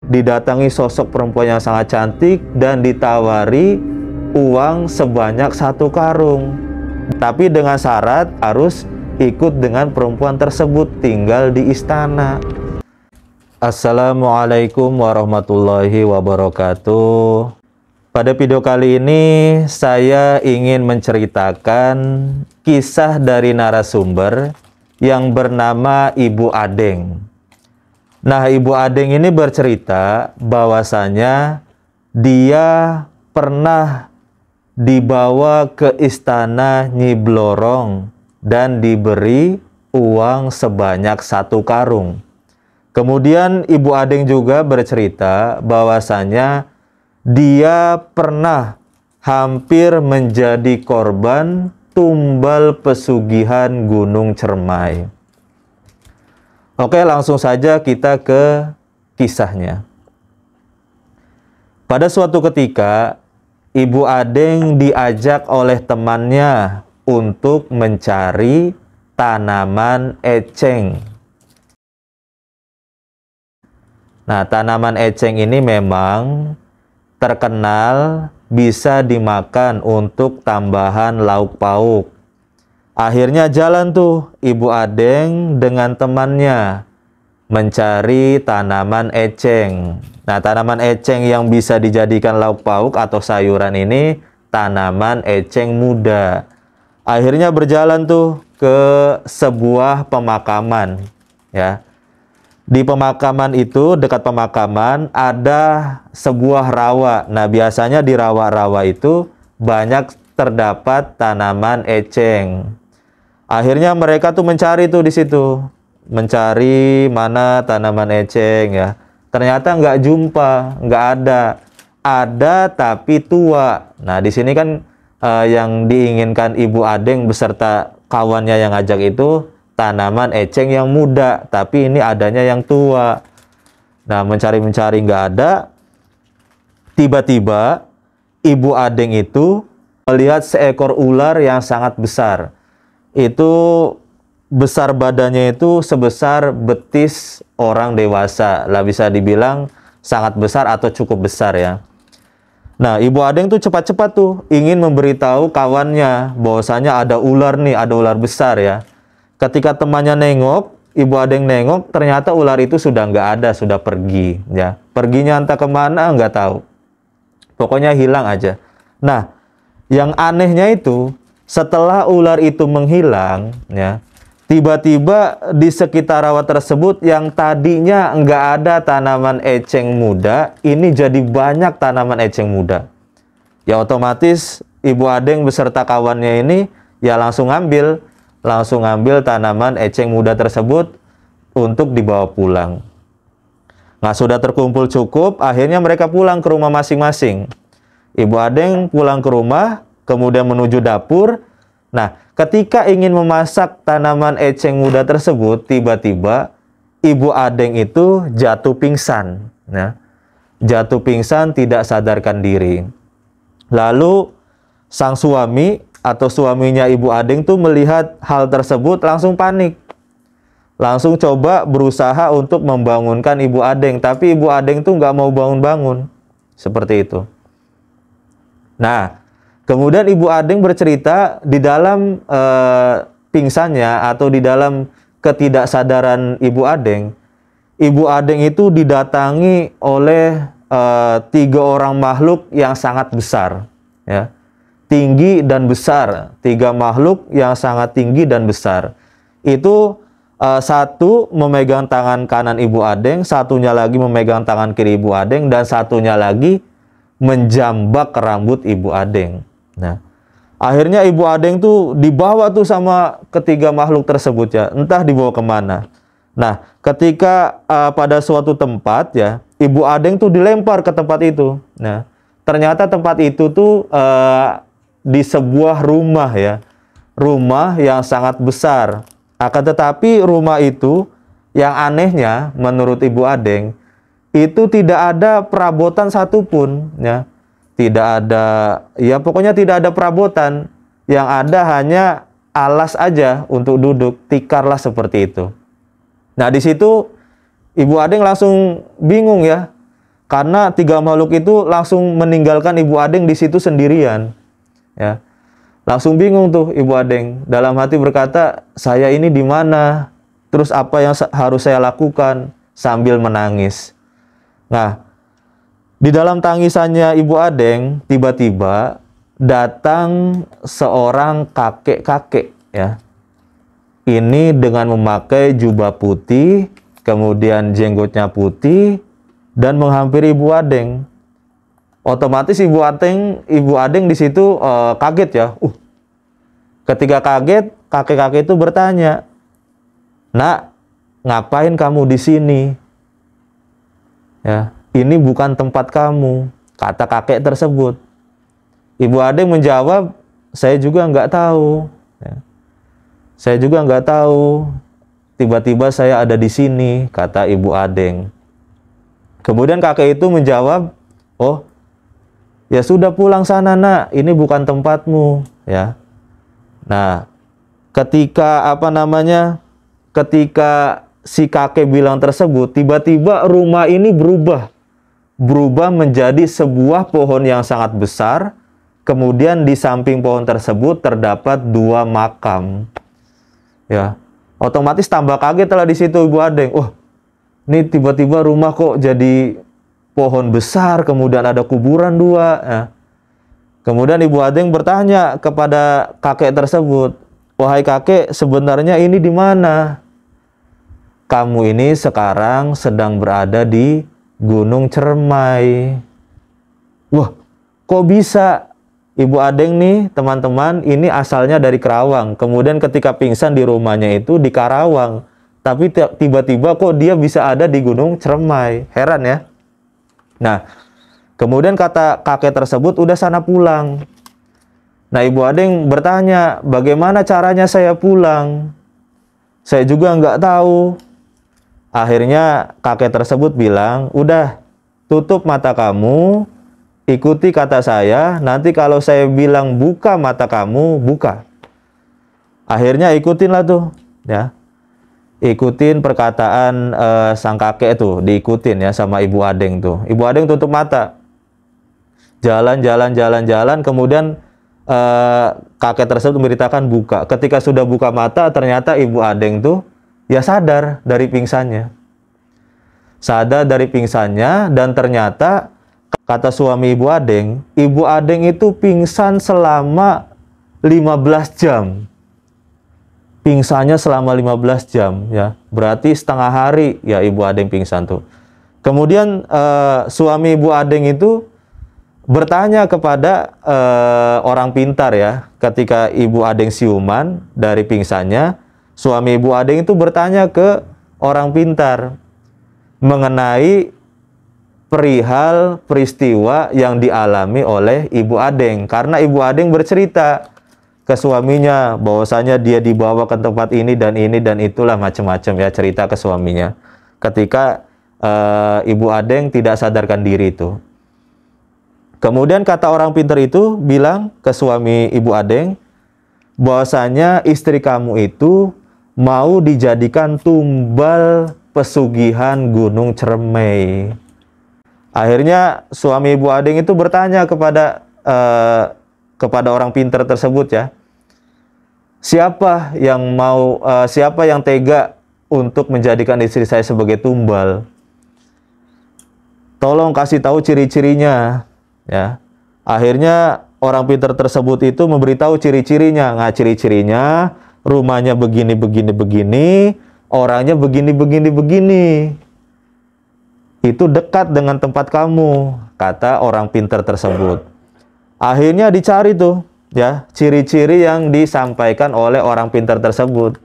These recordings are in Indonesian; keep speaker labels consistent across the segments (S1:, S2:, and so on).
S1: didatangi sosok perempuan yang sangat cantik dan ditawari uang sebanyak 1 karung. Tapi dengan syarat harus ikut dengan perempuan tersebut tinggal di istana. Assalamualaikum warahmatullahi wabarakatuh. Pada video kali ini saya ingin menceritakan kisah dari narasumber yang bernama Ibu Adeng. Nah, Ibu Adeng ini bercerita bahwasanya dia pernah dibawa ke istana Nyi Blorong dan diberi uang sebanyak 1 karung. Kemudian Ibu Adeng juga bercerita bahwasanya dia pernah hampir menjadi korban tumbal pesugihan Gunung Cermai. Oke, langsung saja kita ke kisahnya. Pada suatu ketika, Ibu Adeng diajak oleh temannya untuk mencari tanaman eceng. Nah, tanaman eceng ini memang terkenal bisa dimakan untuk tambahan lauk pauk. Akhirnya jalan tuh Ibu Adeng dengan temannya mencari tanaman eceng. Nah, tanaman eceng yang bisa dijadikan lauk pauk atau sayuran ini tanaman eceng muda. Akhirnya berjalan tuh ke sebuah pemakaman, ya. Di pemakaman itu, dekat pemakaman ada sebuah rawa. Nah, biasanya di rawa-rawa itu banyak terdapat tanaman eceng. Akhirnya mereka tuh mencari tuh di situ, mencari mana tanaman eceng, ya. Ternyata nggak jumpa, nggak ada. Ada tapi tua. Nah, di sini kan yang diinginkan Ibu Adeng beserta kawannya yang ngajak itu tanaman eceng yang muda, tapi ini adanya yang tua. Nah, mencari-mencari nggak ada. Tiba-tiba Ibu Adeng itu melihat seekor ular yang sangat besar. Itu besar badannya itu sebesar betis orang dewasa. Lah, bisa dibilang sangat besar atau cukup besar, ya. Nah, Ibu Adeng tuh cepat-cepat tuh ingin memberitahu kawannya bahwasanya ada ular nih, ada ular besar, ya. Ketika temannya nengok, Ibu Adeng nengok, ternyata ular itu sudah nggak ada, sudah pergi, ya. Perginya entah kemana, nggak tahu. Pokoknya hilang aja. Nah, yang anehnya itu, setelah ular itu menghilang, ya, tiba-tiba di sekitar rawa tersebut yang tadinya nggak ada tanaman eceng muda, ini jadi banyak tanaman eceng muda. Ya, otomatis Ibu Adeng beserta kawannya ini ya langsung ngambil tanaman eceng muda tersebut untuk dibawa pulang. Nah, sudah terkumpul cukup, akhirnya mereka pulang ke rumah masing-masing. Ibu Adeng pulang ke rumah, kemudian menuju dapur. Nah, ketika ingin memasak tanaman eceng muda tersebut, tiba-tiba Ibu Adeng itu jatuh pingsan. Ya. Jatuh pingsan, tidak sadarkan diri. Lalu sang suami atau suaminya Ibu Adeng tuh melihat hal tersebut langsung panik. Langsung coba berusaha untuk membangunkan Ibu Adeng, tapi Ibu Adeng tuh nggak mau bangun-bangun. Seperti itu. Nah, kemudian Ibu Adeng bercerita di dalam pingsannya atau di dalam ketidaksadaran Ibu Adeng itu didatangi oleh 3 orang makhluk yang sangat besar, ya. Tinggi dan besar, 3 makhluk yang sangat tinggi dan besar. Itu satu memegang tangan kanan Ibu Adeng, satunya lagi memegang tangan kiri Ibu Adeng, dan satunya lagi menjambak rambut Ibu Adeng. Nah, akhirnya Ibu Adeng tuh dibawa tuh sama ketiga makhluk tersebut, ya. Entah dibawa kemana. Nah, ketika pada suatu tempat, ya, Ibu Adeng tuh dilempar ke tempat itu. Nah, ternyata tempat itu tuh di sebuah rumah, ya. Rumah yang sangat besar. Akan tetapi rumah itu yang anehnya menurut Ibu Adeng itu tidak ada perabotan satupun, ya. Tidak ada, ya pokoknya tidak ada perabotan. Yang ada hanya alas aja untuk duduk, tikar lah seperti itu. Nah, di situ Ibu Adeng langsung bingung, ya. Karena tiga makhluk itu langsung meninggalkan Ibu Adeng di situ sendirian. Ya. Langsung bingung tuh Ibu Adeng. Dalam hati berkata, saya ini di mana? Terus apa yang harus saya lakukan? Sambil menangis. Nah, di dalam tangisannya Ibu Adeng, tiba-tiba datang seorang kakek-kakek, ya. Ini dengan memakai jubah putih, kemudian jenggotnya putih, dan menghampiri Ibu Adeng. Otomatis Ibu Adeng di situ kaget ya. Ketika kaget, kakek-kakek itu bertanya, "Nak, ngapain kamu di sini?" Ya, ini bukan tempat kamu, kata kakek tersebut. Ibu Adeng menjawab, saya juga nggak tahu. Ya. Saya juga nggak tahu. Tiba-tiba saya ada di sini, kata Ibu Adeng. Kemudian kakek itu menjawab, oh, ya sudah pulang sana nak, ini bukan tempatmu, ya. Nah, ketika ketika si kakek bilang tersebut, tiba-tiba rumah ini berubah menjadi sebuah pohon yang sangat besar. Kemudian di samping pohon tersebut terdapat 2 makam. Ya, otomatis tambah kaget lah di situ Ibu Adeng. Ini tiba-tiba rumah kok jadi pohon besar, kemudian ada kuburan 2. Ya. Kemudian Ibu Adeng bertanya kepada kakek tersebut, wahai kakek, sebenarnya ini di mana? Kamu ini sekarang sedang berada di Gunung Cermai. Wah, kok bisa? Ibu Adeng nih, teman-teman, ini asalnya dari Karawang. Kemudian ketika pingsan di rumahnya itu di Karawang. Tapi tiba-tiba kok dia bisa ada di Gunung Cermai. Heran ya. Nah, kemudian kata kakek tersebut, udah sana pulang. Nah, Ibu Adeng bertanya, bagaimana caranya saya pulang? Saya juga nggak tahu. Akhirnya kakek tersebut bilang, udah tutup mata kamu, ikuti kata saya, nanti kalau saya bilang buka mata kamu, buka. Akhirnya ikutinlah tuh, ya. Ikutin perkataan sang kakek tuh, diikutin ya sama Ibu Adeng tuh. Ibu Adeng tutup mata. Jalan, kemudian kakek tersebut memberitakan buka. Ketika sudah buka mata, ternyata Ibu Adeng tuh ya sadar dari pingsannya. Sadar dari pingsannya, dan ternyata kata suami Ibu Adeng itu pingsan selama 15 jam. Pingsannya selama 15 jam, ya. Berarti setengah hari ya Ibu Adeng pingsan tuh. Kemudian suami Ibu Adeng itu bertanya kepada orang pintar ya. Ketika Ibu Adeng siuman dari pingsannya, suami Ibu Adeng itu bertanya ke orang pintar mengenai perihal peristiwa yang dialami oleh Ibu Adeng. Karena Ibu Adeng bercerita ke suaminya bahwasanya dia dibawa ke tempat ini dan itulah macam-macam ya, cerita ke suaminya. Ketika Ibu Adeng tidak sadarkan diri itu. Kemudian kata orang pintar itu bilang ke suami Ibu Adeng bahwasanya istri kamu itu mau dijadikan tumbal pesugihan Gunung Cermai. Akhirnya suami Ibu Adeng itu bertanya kepada orang pintar tersebut ya, siapa yang tega untuk menjadikan istri saya sebagai tumbal? Tolong kasih tahu ciri-cirinya ya. Akhirnya orang pintar tersebut itu memberitahu ciri-cirinya. Nah, ciri-cirinya rumahnya begini, orangnya begini. Itu dekat dengan tempat kamu, kata orang pintar tersebut. Akhirnya dicari tuh, ya, ciri-ciri yang disampaikan oleh orang pintar tersebut.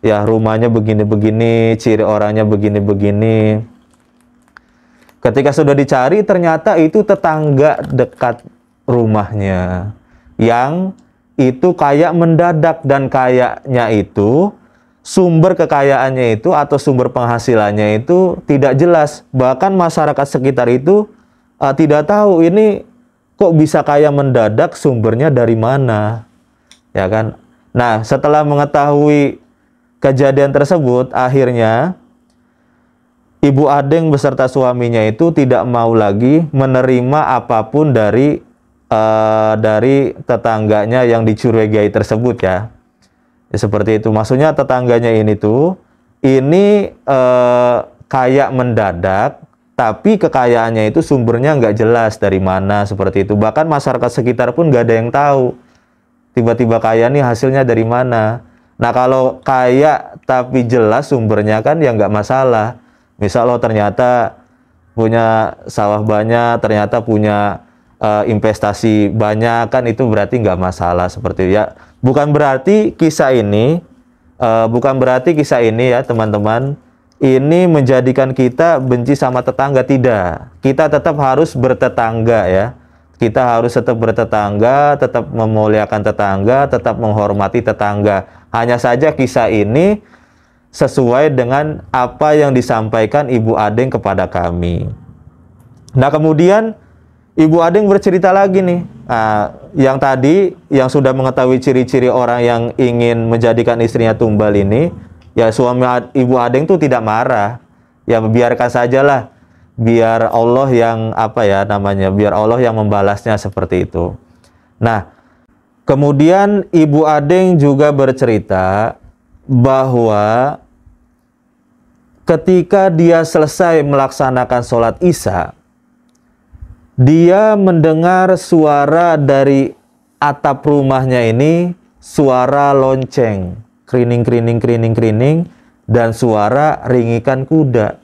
S1: Ya, rumahnya begini, ciri orangnya begini. Ketika sudah dicari, ternyata itu tetangga dekat rumahnya. Yang itu kayak mendadak, dan kayaknya itu sumber kekayaannya itu atau sumber penghasilannya itu tidak jelas. Bahkan masyarakat sekitar itu tidak tahu ini kok bisa kaya mendadak, sumbernya dari mana, ya kan? Nah, setelah mengetahui kejadian tersebut, akhirnya Ibu Adeng beserta suaminya itu tidak mau lagi menerima apapun dari tetangganya yang dicurigai tersebut ya. Ya, seperti itu. Maksudnya tetangganya ini tuh kayak mendadak, tapi kekayaannya itu sumbernya nggak jelas dari mana, seperti itu. Bahkan masyarakat sekitar pun nggak ada yang tahu. Tiba-tiba kaya nih hasilnya dari mana. Nah kalau kaya tapi jelas sumbernya kan ya nggak masalah. Misal lo ternyata punya sawah banyak, ternyata punya investasi banyak, kan itu berarti nggak masalah, seperti itu ya. Bukan berarti kisah ini ya teman-teman, ini menjadikan kita benci sama tetangga, tidak. Kita tetap harus bertetangga ya. Kita harus tetap bertetangga, tetap memuliakan tetangga, tetap menghormati tetangga. Hanya saja kisah ini sesuai dengan apa yang disampaikan Ibu Adeng kepada kami. Nah kemudian Ibu Adeng bercerita lagi nih, yang tadi yang sudah mengetahui ciri-ciri orang yang ingin menjadikan istrinya tumbal ini, ya suami Ibu Adeng tuh tidak marah, ya biarkan sajalah, biar Allah yang biar Allah yang membalasnya, seperti itu. Nah, kemudian Ibu Adeng juga bercerita bahwa ketika dia selesai melaksanakan sholat Isya, dia mendengar suara dari atap rumahnya ini, suara lonceng, krining, krining, krining, krining, dan suara ringikan kuda.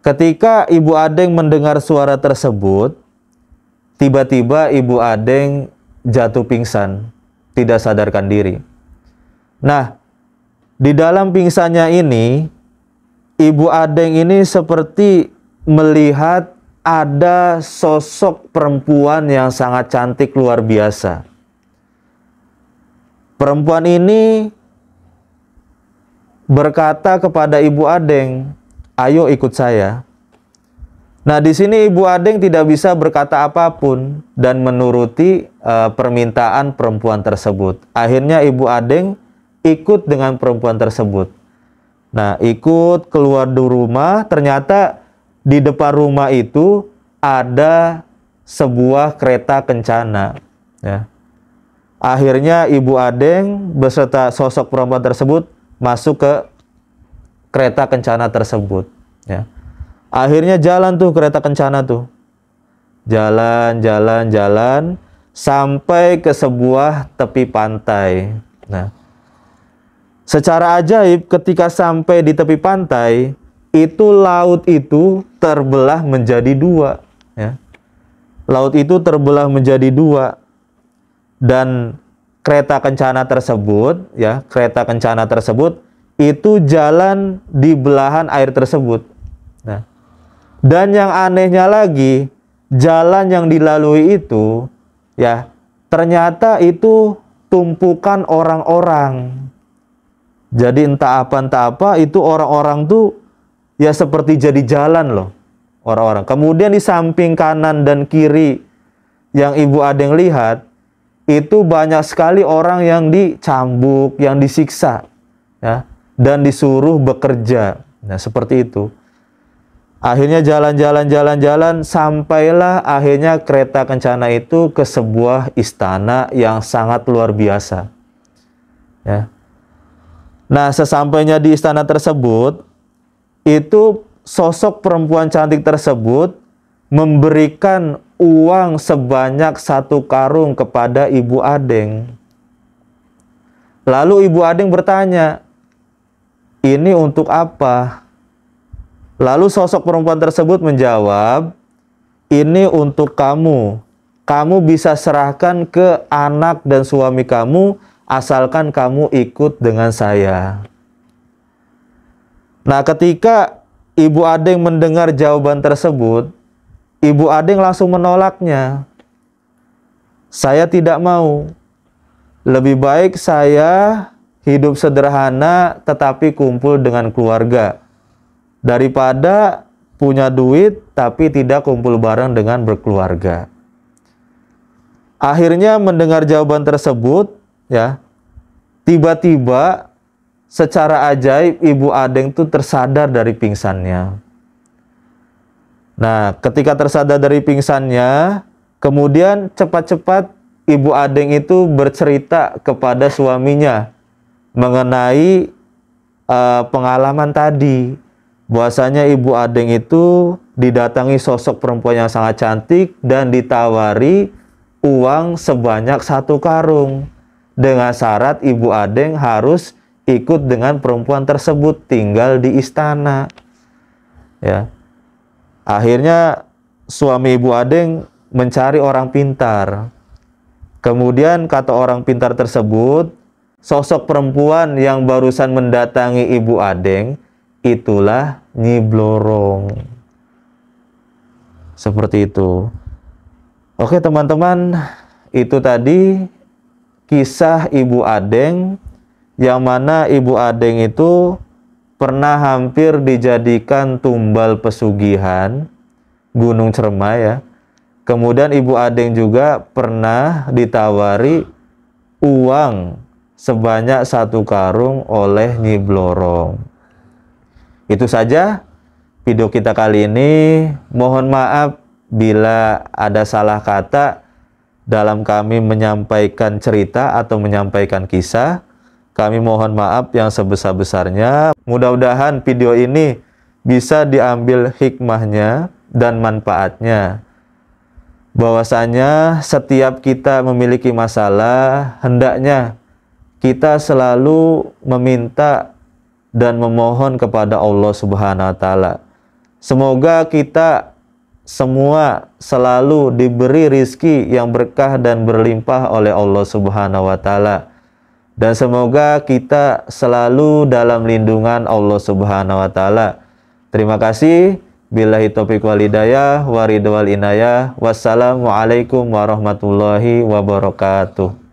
S1: Ketika Ibu Adeng mendengar suara tersebut, tiba-tiba Ibu Adeng jatuh pingsan, tidak sadarkan diri. Nah, di dalam pingsannya ini, Ibu Adeng ini seperti melihat ada sosok perempuan yang sangat cantik luar biasa. Perempuan ini berkata kepada Ibu Adeng, "Ayo ikut saya." Nah, di sini Ibu Adeng tidak bisa berkata apapun dan menuruti permintaan perempuan tersebut. Akhirnya Ibu Adeng ikut dengan perempuan tersebut. Nah, ikut keluar dari rumah, ternyata di depan rumah itu ada sebuah kereta kencana. Ya. Akhirnya Ibu Adeng beserta sosok perempuan tersebut masuk ke kereta kencana tersebut. Ya. Akhirnya jalan tuh kereta kencana tuh. Jalan, jalan, jalan sampai ke sebuah tepi pantai. Nah, secara ajaib ketika sampai di tepi pantai, itu laut itu terbelah menjadi dua, ya. Laut itu terbelah menjadi dua, dan kereta kencana tersebut, ya, kereta kencana tersebut itu jalan di belahan air tersebut. Nah, dan yang anehnya lagi, jalan yang dilalui itu, ya, ternyata itu tumpukan orang-orang. Jadi entah apa itu orang-orang tuh ya seperti jadi jalan loh, orang-orang. Kemudian di samping kanan dan kiri yang Ibu Adeng lihat, itu banyak sekali orang yang dicambuk, yang disiksa, ya, dan disuruh bekerja. Nah, seperti itu. Akhirnya jalan-jalan, sampailah akhirnya kereta kencana itu ke sebuah istana yang sangat luar biasa. Ya. Nah, sesampainya di istana tersebut, itu sosok perempuan cantik tersebut memberikan uang sebanyak 1 karung kepada Ibu Adeng. Lalu Ibu Adeng bertanya, "Ini untuk apa?" Lalu sosok perempuan tersebut menjawab, "Ini untuk kamu. Kamu bisa serahkan ke anak dan suami kamu, asalkan kamu ikut dengan saya." Nah, ketika Ibu Adeng mendengar jawaban tersebut, Ibu Adeng langsung menolaknya. "Saya tidak mau. Lebih baik saya hidup sederhana tetapi kumpul dengan keluarga, daripada punya duit tapi tidak kumpul bareng dengan berkeluarga." Akhirnya mendengar jawaban tersebut, ya, tiba-tiba secara ajaib Ibu Adeng tuh tersadar dari pingsannya. Nah, ketika tersadar dari pingsannya, kemudian cepat-cepat Ibu Adeng itu bercerita kepada suaminya mengenai pengalaman tadi. Bahwasanya Ibu Adeng itu didatangi sosok perempuan yang sangat cantik dan ditawari uang sebanyak 1 karung. Dengan syarat Ibu Adeng harus ikut dengan perempuan tersebut tinggal di istana. Ya. Akhirnya suami Ibu Adeng mencari orang pintar. Kemudian kata orang pintar tersebut, sosok perempuan yang barusan mendatangi Ibu Adeng itulah Nyi Blorong. Seperti itu. Oke teman-teman, itu tadi kisah Ibu Adeng, yang mana Ibu Adeng itu pernah hampir dijadikan tumbal pesugihan Gunung Cermai ya. Kemudian Ibu Adeng juga pernah ditawari uang sebanyak 1 karung oleh Nyi Blorong. Itu saja video kita kali ini. Mohon maaf bila ada salah kata dalam kami menyampaikan cerita atau menyampaikan kisah. Kami mohon maaf yang sebesar-besarnya. Mudah-mudahan video ini bisa diambil hikmahnya dan manfaatnya. Bahwasanya setiap kita memiliki masalah, hendaknya kita selalu meminta dan memohon kepada Allah Subhanahu wa taala. Semoga kita semua selalu diberi rizki yang berkah dan berlimpah oleh Allah Subhanahu wa taala. Dan semoga kita selalu dalam lindungan Allah Subhanahu wa taala. Terima kasih. Billahi taufiq wal hidayah wa ridwal inayah. Wassalamualaikum warahmatullahi wabarakatuh.